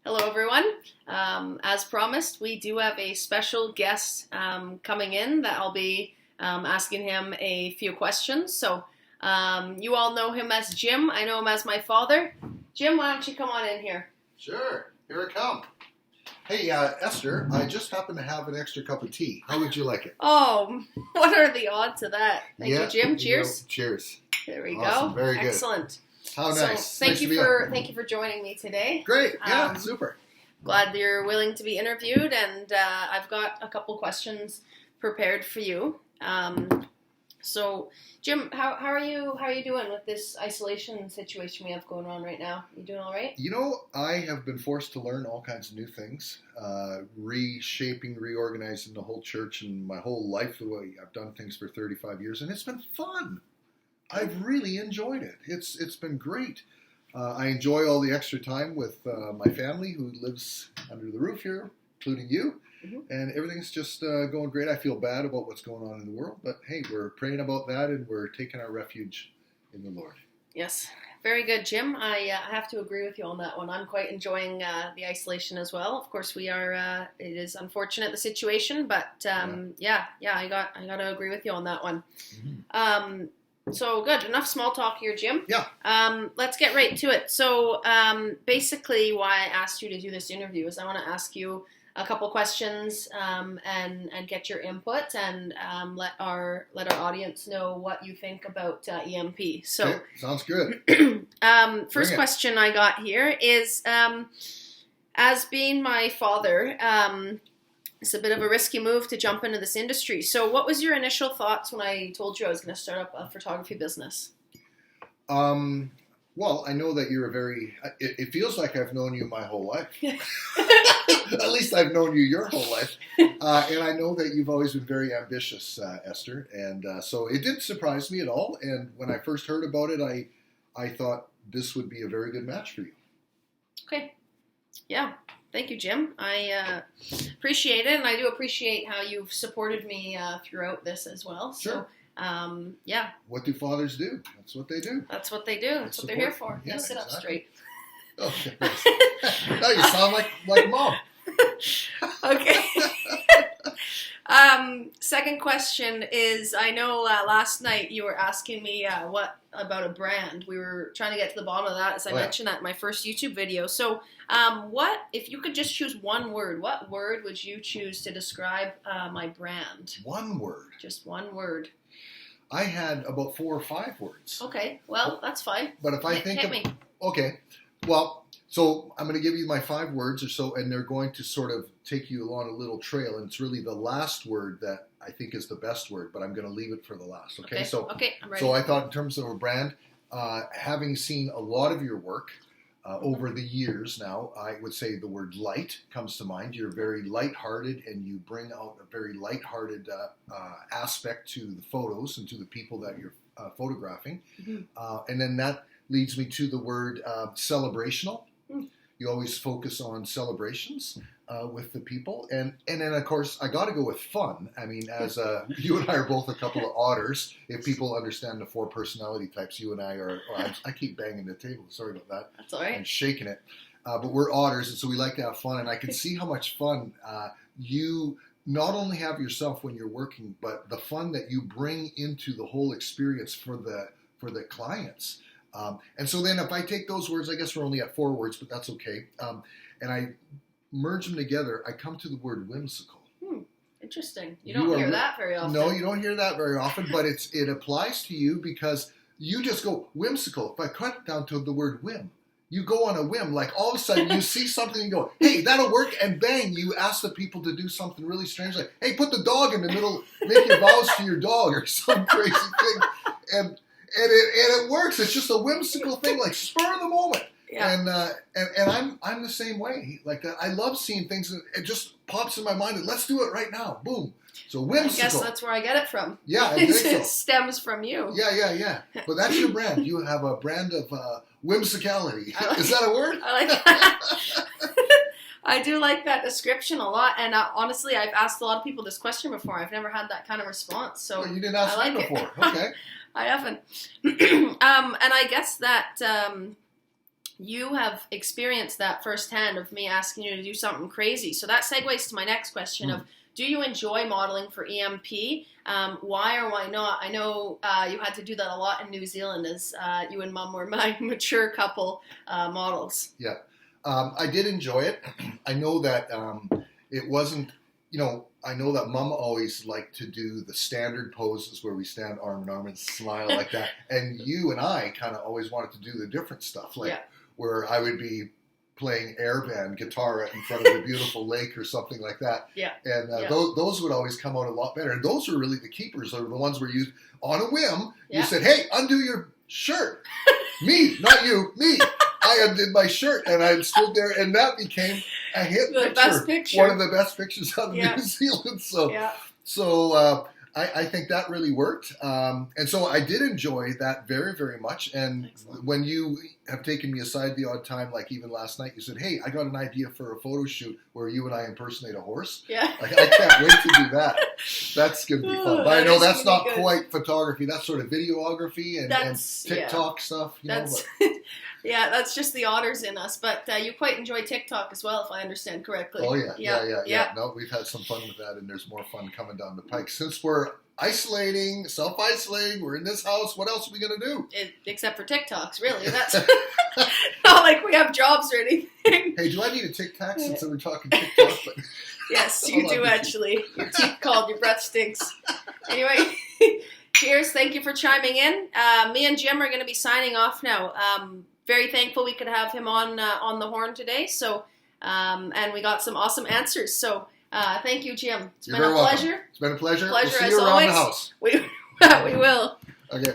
Hello, everyone. As promised, we do have a special guest coming in that I'll be asking him a few questions. So you all know him as Jim. I know him as my father. Jim, why don't you come on in here? Sure. Here I come. Hey, Esther, I just happen to have an extra cup of tea. How would you like it? Oh, what are the odds of that? Thank you, Jim. Cheers. Cheers. There we Awesome. go. Very good. Excellent. How nice. So thank you for joining me today. Great. Yeah, super. Glad you're willing to be interviewed, and I've got a couple questions prepared for you. So, Jim, how are you doing with this isolation situation we have going on right now? You doing all right? You know, I have been forced to learn all kinds of new things, reshaping, reorganizing the whole church and my whole life. The way I've done things for 35 years, and it's been fun. I've really enjoyed it. It's been great. I enjoy all the extra time with my family who lives under the roof here, including you. Mm-hmm. And everything's just going great. I feel bad about what's going on in the world, but hey, we're praying about that and we're taking our refuge in the Lord. Yes, very good, Jim. I have to agree with you on that one. I'm quite enjoying the isolation as well. Of course, we are. It is unfortunate the situation, but yeah, I got to agree with you on that one. Mm-hmm. So good. Enough small talk here, Jim. Yeah. Let's get right to it. So basically why I asked you to do this interview is I want to ask you a couple questions and get your input and let our audience know what you think about EMP. So okay. Sounds good. First question I got here is as being my father, it's a bit of a risky move to jump into this industry. So what was your initial thoughts when I told you I was going to start up a photography business? Well, I know that you're it feels like I've known you my whole life. At least I've known you your whole life. And I know that you've always been very ambitious, Esther. And so it didn't surprise me at all. And when I first heard about it, I thought this would be a very good match for you. Okay. Yeah. Thank you, Jim. I appreciate it, and I do appreciate how you've supported me throughout this as well. Sure. So, yeah. What do fathers do? That's what they do. That's what they do. That's what they're here for. Yeah, sit up straight. Okay. No, you sound like Mom. Okay. Second question is, I know last night you were asking me what about a brand. We were trying to get to the bottom of that, as I mentioned that in my first YouTube video. So what, if you could just choose one word, what word would you choose to describe my brand? One word? Just one word. I had about 4 or 5 words. Okay, well, that's fine. But if I think hit me. Okay, well, so I'm going to give you my 5 words or so, and they're going to sort of take you along a little trail, and it's really the last word that I think is the best word, but I'm going to leave it for the last. Okay, okay, I'm ready. So I thought in terms of a brand, having seen a lot of your work over the years now, I would say the word light comes to mind. You're very lighthearted, and you bring out a very lighthearted aspect to the photos and to the people that you're photographing. Mm-hmm. And then that leads me to the word celebrational. Mm. You always focus on celebrations with the people. And then, of course, I got to go with fun. I mean, as you and I are both a couple of otters. If people understand the 4 personality types, you and I are... I keep banging the table. Sorry about that. That's all right. And shaking it. But we're otters, and so we like to have fun. And I can see how much fun you not only have yourself when you're working, but the fun that you bring into the whole experience for the clients. And so then if I take those words, I guess we're only at 4 words, but that's okay. And I merge them together, I come to the word whimsical. Interesting. You don't hear that very often. No, you don't hear that very often, but it applies to you because you just go whimsical. If I cut down to the word whim, you go on a whim. Like all of a sudden you see something and you go, hey, that'll work. And bang, you ask the people to do something really strange. Like, hey, put the dog in the middle, make your vows to your dog or some crazy thing. And it works. It's just a whimsical thing, like spur of the moment. Yeah. And I'm the same way like that. I love seeing things and it just pops in my mind and let's do it right now. Boom. So whimsical. I guess that's where I get it from. Yeah, I think so. It stems from you. Yeah. But that's your brand. You have a brand of whimsicality. Is that a word? I like that. I do like that description a lot, and honestly, I've asked a lot of people this question before. I've never had that kind of response, so well, you didn't ask me before. Okay. I haven't. And I guess that you have experienced that firsthand of me asking you to do something crazy. So that segues to my next question of, do you enjoy modeling for EMP? Why or why not? I know you had to do that a lot in New Zealand, as you and Mum were my mature couple models. Yeah, I did enjoy it. I know that it wasn't, I know that Mum always liked to do the standard poses where we stand arm in arm and smile like that. And you and I kind of always wanted to do the different stuff, like where I would be playing air band guitar in front of a beautiful lake or something like that. Yeah. And those would always come out a lot better. And those were really the keepers, or the ones where you, on a whim, you said, hey, undo your shirt. Me, not you, me. I undid my shirt and I stood there, and that became a hit picture. Best picture. One of the best pictures out of New Zealand. So I think that really worked. And so I did enjoy that very, very much. And when you have taken me aside the odd time, like even last night, you said, hey, I got an idea for a photo shoot where you and I impersonate a horse. Yeah. Like, I can't wait to do that. That's going to be fun. But I know that's not quite photography. That's sort of videography and TikTok stuff. Yeah, that's just the otters in us. But you quite enjoy TikTok as well, if I understand correctly. Oh, yeah. No, we've had some fun with that, and there's more fun coming down the pike. Since we're self-isolating, we're in this house, what else are we going to do? Except for TikToks, really. That's not like we have jobs or anything. Hey, do I need a Tic Tac since we're talking TikTok? But yes, you do, actually. Your teeth called, your breath stinks. Anyway, cheers. Thank you for chiming in. Me and Jim are going to be signing off now. Very thankful we could have him on the horn today. So, and we got some awesome answers. So, thank you, Jim. It's been a pleasure. It's been a pleasure. Pleasure we'll see as you around always. the house. We will. Okay.